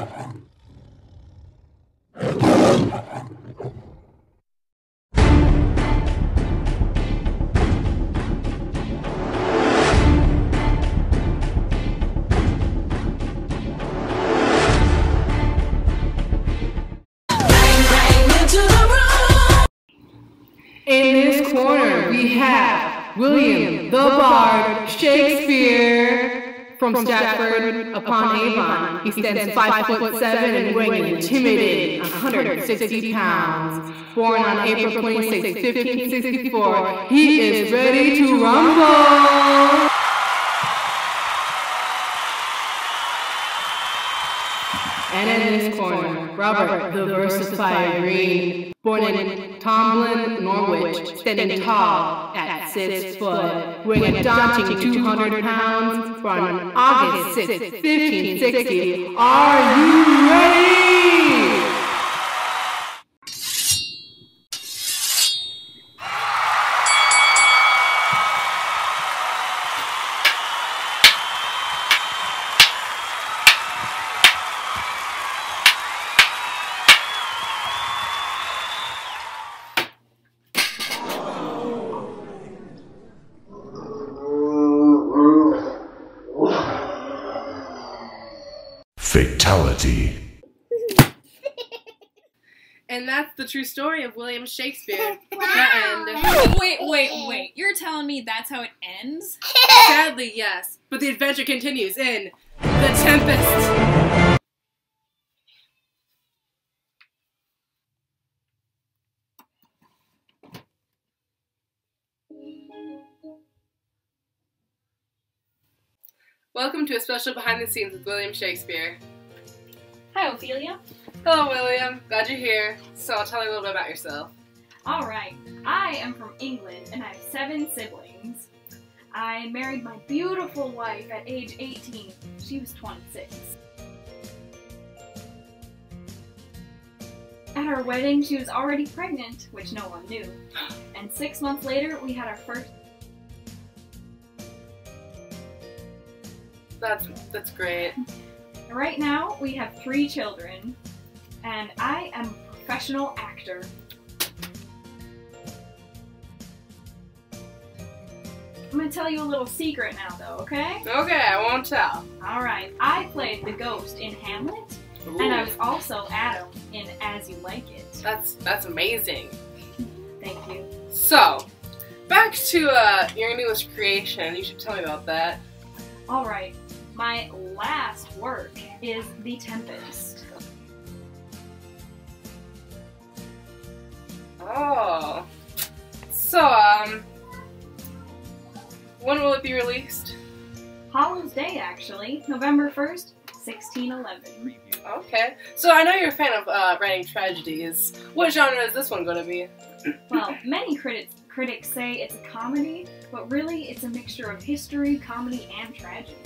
In this corner, we have William the Bard Shakespeare from Stratford upon Avon. He stands 5'7" and weighing an intimidating 160 pounds. Born on April 26, 1564, he is ready to rumble. And in this corner, Robert the Versified Green, born in Tomlin, Norwich, standing tall at 6 foot, weighing a daunting 200 pounds, born on August 6, 1560. Are you ready? Fatality. And that's the true story of William Shakespeare. Wow. The end. Wait. You're telling me that's how it ends? Sadly, yes. But the adventure continues in The Tempest. Welcome to a special behind the scenes with William Shakespeare. Hi, Ophelia. Hello, William. Glad you're here. So I'll tell you a little bit about yourself. Alright, I am from England and I have 7 siblings. I married my beautiful wife at age 18. She was 26. At our wedding, she was already pregnant, which no one knew. And 6 months later, we had our first... That's great. Right now, we have 3 children, and I am a professional actor. I'm gonna tell you a little secret now, though, okay? Okay, I won't tell. Alright, I played the ghost in Hamlet, Ooh. and I was also Adam in As You Like It. That's amazing. Thank you. So, back to your newest creation. You should tell me about that. Alright, my last work is The Tempest. Oh. So, when will it be released? Hallows Day, actually. November 1st, 1611. Okay. So I know you're a fan of writing tragedies. What genre is this one going to be? Well, many critics say it's a comedy, but really it's a mixture of history, comedy, and tragedy.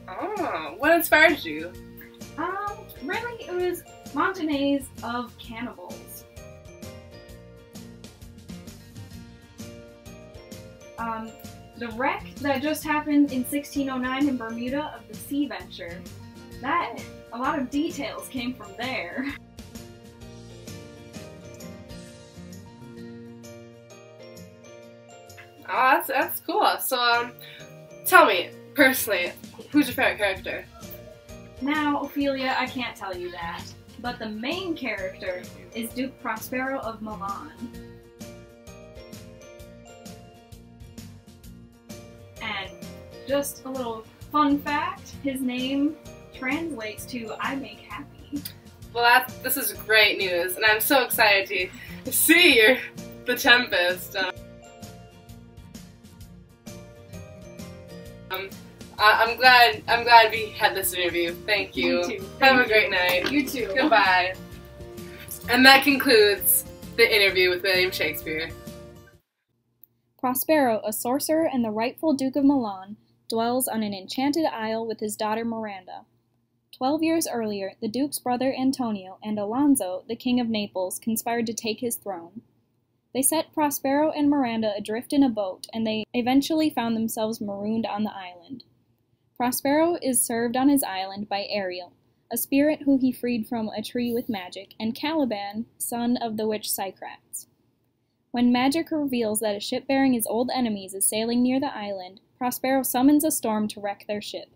Oh, what inspired you? Really, it was Montanay's of Cannibals. The wreck that just happened in 1609 in Bermuda of the Sea Venture, a lot of details came from there. Oh, that's cool. So, tell me, personally, who's your favorite character? Now, Ophelia, I can't tell you that, but the main character is Duke Prospero of Milan. And just a little fun fact, his name translates to I make happy. Well, this is great news, and I'm so excited to see The Tempest. I'm glad we had this interview. Thank you. Me too. Have a great night. You too. Goodbye. And that concludes the interview with William Shakespeare. Prospero, a sorcerer and the rightful Duke of Milan, dwells on an enchanted isle with his daughter Miranda. 12 years earlier, the Duke's brother Antonio and Alonso, the King of Naples, conspired to take his throne. They set Prospero and Miranda adrift in a boat, and they eventually found themselves marooned on the island. Prospero is served on his island by Ariel, a spirit who he freed from a tree with magic, and Caliban, son of the witch Cycrates. When magic reveals that a ship bearing his old enemies is sailing near the island, Prospero summons a storm to wreck their ship.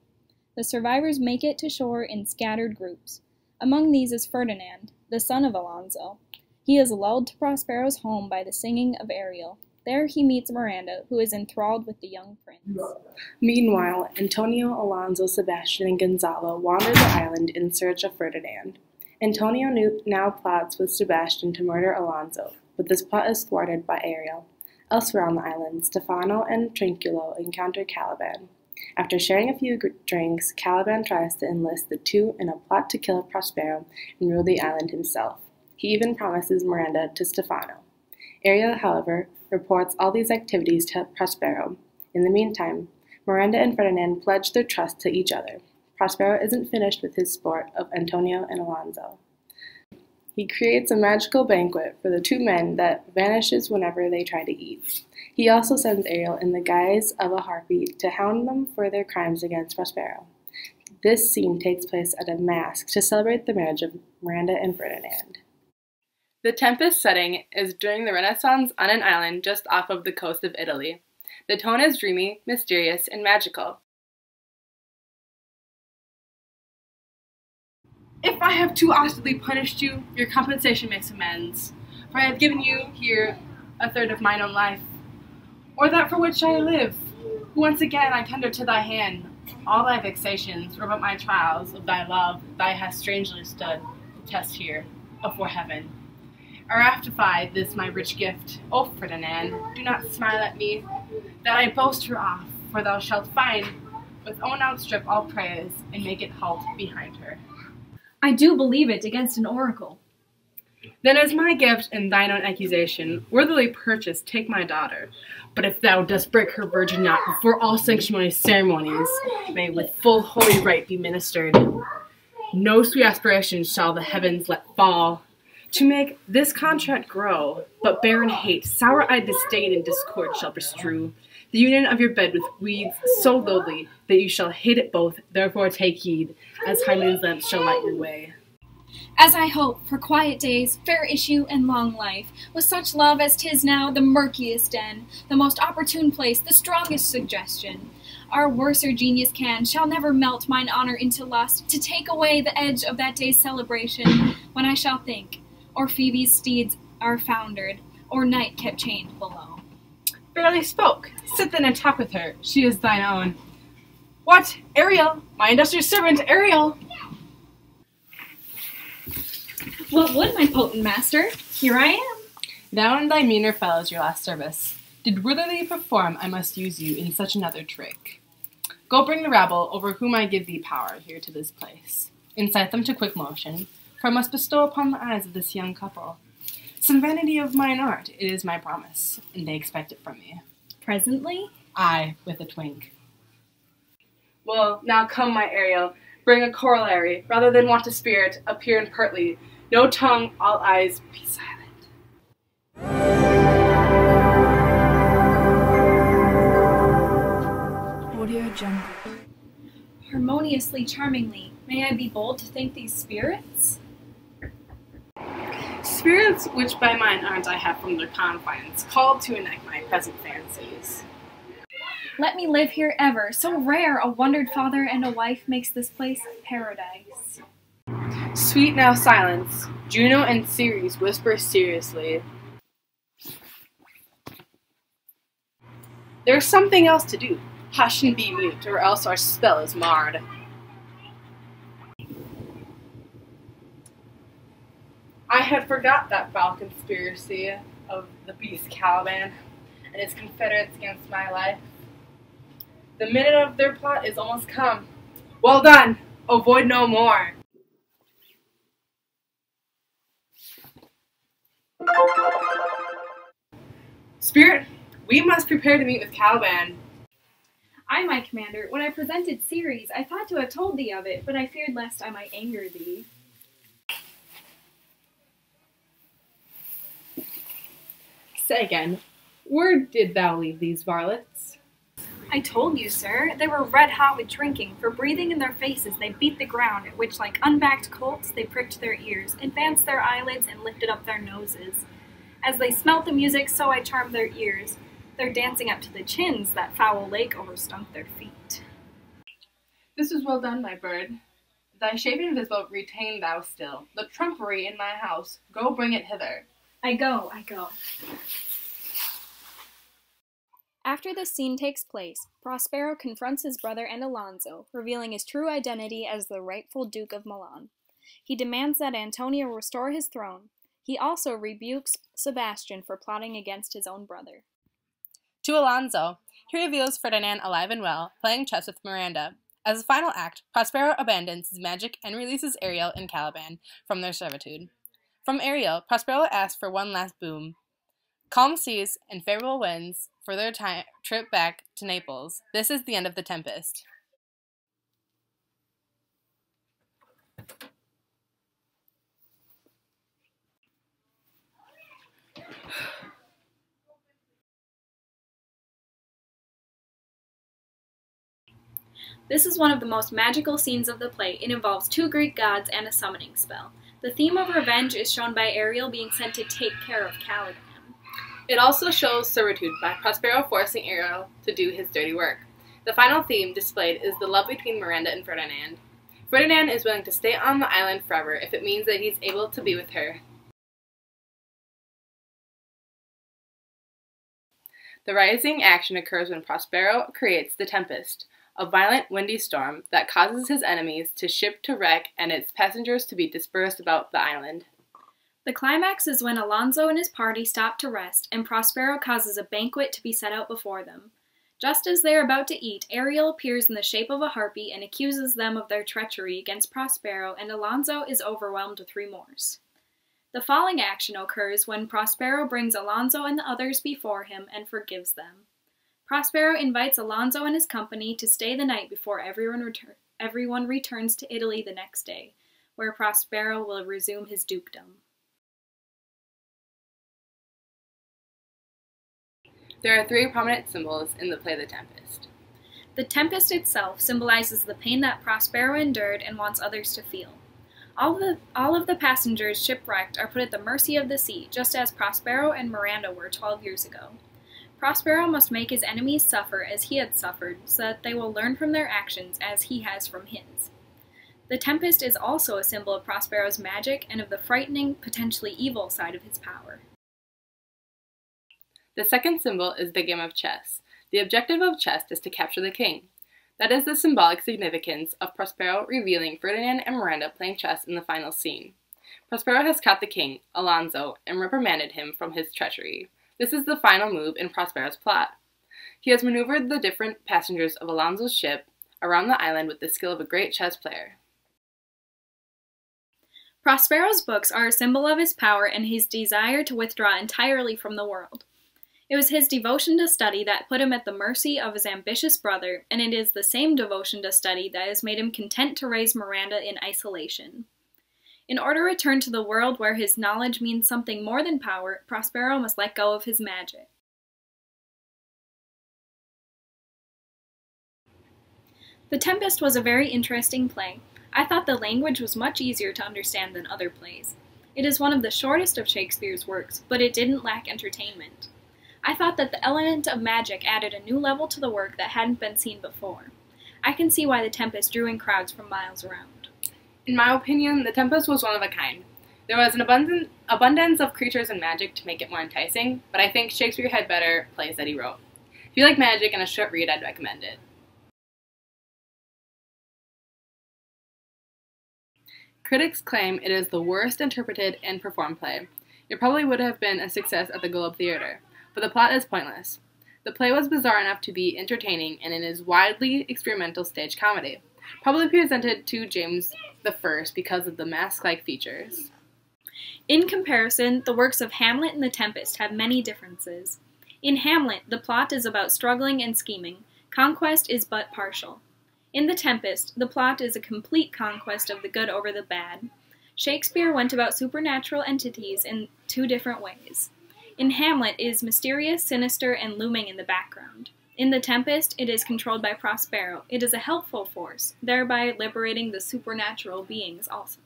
The survivors make it to shore in scattered groups. Among these is Ferdinand, the son of Alonso. He is lulled to Prospero's home by the singing of Ariel. There he meets Miranda, who is enthralled with the young prince. Meanwhile, Antonio, Alonso, Sebastian, and Gonzalo wander the island in search of Ferdinand. Antonio now plots with Sebastian to murder Alonso, but this plot is thwarted by Ariel. Elsewhere on the island, Stefano and Trinculo encounter Caliban. After sharing a few drinks, Caliban tries to enlist the two in a plot to kill Prospero and rule the island himself. He even promises Miranda to Stefano. Ariel, however, reports all these activities to Prospero. In the meantime, Miranda and Ferdinand pledge their trust to each other. Prospero isn't finished with his sport of Antonio and Alonso. He creates a magical banquet for the two men that vanishes whenever they try to eat. He also sends Ariel in the guise of a harpy to hound them for their crimes against Prospero. This scene takes place at a masque to celebrate the marriage of Miranda and Ferdinand. The Tempest setting is during the Renaissance on an island just off of the coast of Italy. The tone is dreamy, mysterious, and magical. If I have too austerly punished you, your compensation makes amends. For I have given you here a third of mine own life, or that for which I live. Once again I tender to thy hand all thy vexations, or but my trials of thy love. Thou hast strangely stood the test here, afore heaven. Or ratified this my rich gift. O Ferdinand, do not smile at me, that I boast her off, for thou shalt find, with own outstrip all praise, and make it halt behind her. I do believe it against an oracle. Then as my gift and thine own accusation, worthily purchased, take my daughter. But if thou dost break her virgin knot before all sanctimony ceremonies may with full holy rite be ministered, no sweet aspirations shall the heavens let fall, to make this contract grow, but barren hate, sour-eyed disdain, and discord shall bestrew the union of your bed with weeds so lowly that you shall hate it both. Therefore take heed, as Hymen's lamps shall light your way. As I hope for quiet days, fair issue, and long life, with such love as 'tis now the murkiest den, the most opportune place, the strongest suggestion. Our worser genius shall never melt mine honor into lust, to take away the edge of that day's celebration, when I shall think, or Phoebe's steeds are foundered, or night kept chained below. Barely spoke. Sit then and talk with her. She is thine own. What? Ariel! My industrious servant, Ariel! What would my potent master? Here I am. Thou and thy meaner fellows your last service did worthily perform. I must use you in such another trick. Go bring the rabble, over whom I give thee power, here to this place. Incite them to quick motion, for I must bestow upon the eyes of this young couple some vanity of mine art. It is my promise, and they expect it from me. Presently? Aye, with a twink. Well, now come, my Ariel, bring a corollary. Rather than want a spirit, appear in pertly. No tongue, all eyes, be silent. Audio Jungle. Harmoniously, charmingly, may I be bold to think these spirits? Spirits which by mine art I have from their confines, called to enact my present fancies. Let me live here ever, so rare a wondered father and a wife makes this place paradise. Sweet now silence. Juno and Ceres whisper seriously. There is something else to do. Hush and be mute, or else our spell is marred. I had forgot that foul conspiracy of the beast Caliban and his confederates against my life. The minute of their plot is almost come. Well done! Avoid no more. Spirit, we must prepare to meet with Caliban. Aye, my commander, when I presented Ceres, I thought to have told thee of it, but I feared lest I might anger thee. Say again, where did thou leave these varlets? I told you, sir. They were red hot with drinking. For breathing in their faces, they beat the ground, at which, like unbacked colts, they pricked their ears, advanced their eyelids, and lifted up their noses. As they smelt the music, so I charmed their ears. Their dancing up to the chins, that foul lake overstunk their feet. This is well done, my bird. Thy shape invisible retain thou still. The trumpery in my house, go bring it hither. I go. After this scene takes place, Prospero confronts his brother and Alonso, revealing his true identity as the rightful Duke of Milan. He demands that Antonio restore his throne. He also rebukes Sebastian for plotting against his own brother. To Alonso, he reveals Ferdinand alive and well, playing chess with Miranda. As a final act, Prospero abandons his magic and releases Ariel and Caliban from their servitude. From Ariel, Prospero asks for one last boon: calm seas and favorable winds for their trip back to Naples. This is the end of the Tempest. This is one of the most magical scenes of the play. It involves 2 Greek gods and a summoning spell. The theme of revenge is shown by Ariel being sent to take care of Caliban. It also shows servitude by Prospero forcing Ariel to do his dirty work. The final theme displayed is the love between Miranda and Ferdinand. Ferdinand is willing to stay on the island forever if it means that he's able to be with her. The rising action occurs when Prospero creates the Tempest, a violent windy storm that causes his enemies to ship to wreck and its passengers to be dispersed about the island. The climax is when Alonso and his party stop to rest, and Prospero causes a banquet to be set out before them. Just as they are about to eat, Ariel appears in the shape of a harpy and accuses them of their treachery against Prospero, and Alonso is overwhelmed with remorse. The falling action occurs when Prospero brings Alonso and the others before him and forgives them. Prospero invites Alonso and his company to stay the night before everyone returns to Italy the next day, where Prospero will resume his dukedom. There are 3 prominent symbols in the play The Tempest. The Tempest itself symbolizes the pain that Prospero endured and wants others to feel. All of the passengers shipwrecked are put at the mercy of the sea, just as Prospero and Miranda were 12 years ago. Prospero must make his enemies suffer as he had suffered, so that they will learn from their actions as he has from his. The Tempest is also a symbol of Prospero's magic and of the frightening, potentially evil side of his power. The second symbol is the game of chess. The objective of chess is to capture the king. That is the symbolic significance of Prospero revealing Ferdinand and Miranda playing chess in the final scene. Prospero has caught the king, Alonso, and reprimanded him from his treachery. This is the final move in Prospero's plot. He has maneuvered the different passengers of Alonso's ship around the island with the skill of a great chess player. Prospero's books are a symbol of his power and his desire to withdraw entirely from the world. It was his devotion to study that put him at the mercy of his ambitious brother, and it is the same devotion to study that has made him content to raise Miranda in isolation. In order to return to the world where his knowledge means something more than power, Prospero must let go of his magic. The Tempest was a very interesting play. I thought the language was much easier to understand than other plays. It is one of the shortest of Shakespeare's works, but it didn't lack entertainment. I thought that the element of magic added a new level to the work that hadn't been seen before. I can see why The Tempest drew in crowds from miles around. In my opinion, The Tempest was one of a kind. There was an abundance of creatures and magic to make it more enticing, but I think Shakespeare had better plays that he wrote. If you like magic and a short read, I'd recommend it. Critics claim it is the worst interpreted and performed play. It probably would have been a success at the Globe Theatre, but the plot is pointless. The play was bizarre enough to be entertaining, and it is widely experimental stage comedy, probably presented to James I because of the mask-like features. In comparison, the works of Hamlet and The Tempest have many differences. In Hamlet, the plot is about struggling and scheming. Conquest is but partial. In The Tempest, the plot is a complete conquest of the good over the bad. Shakespeare went about supernatural entities in 2 different ways. In Hamlet, it is mysterious, sinister, and looming in the background. In the Tempest, it is controlled by Prospero. It is a helpful force, thereby liberating the supernatural beings also.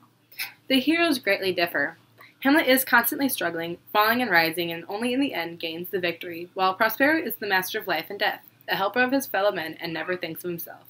The heroes greatly differ. Hamlet is constantly struggling, falling and rising, and only in the end gains the victory, while Prospero is the master of life and death, a helper of his fellow men, and never thinks of himself.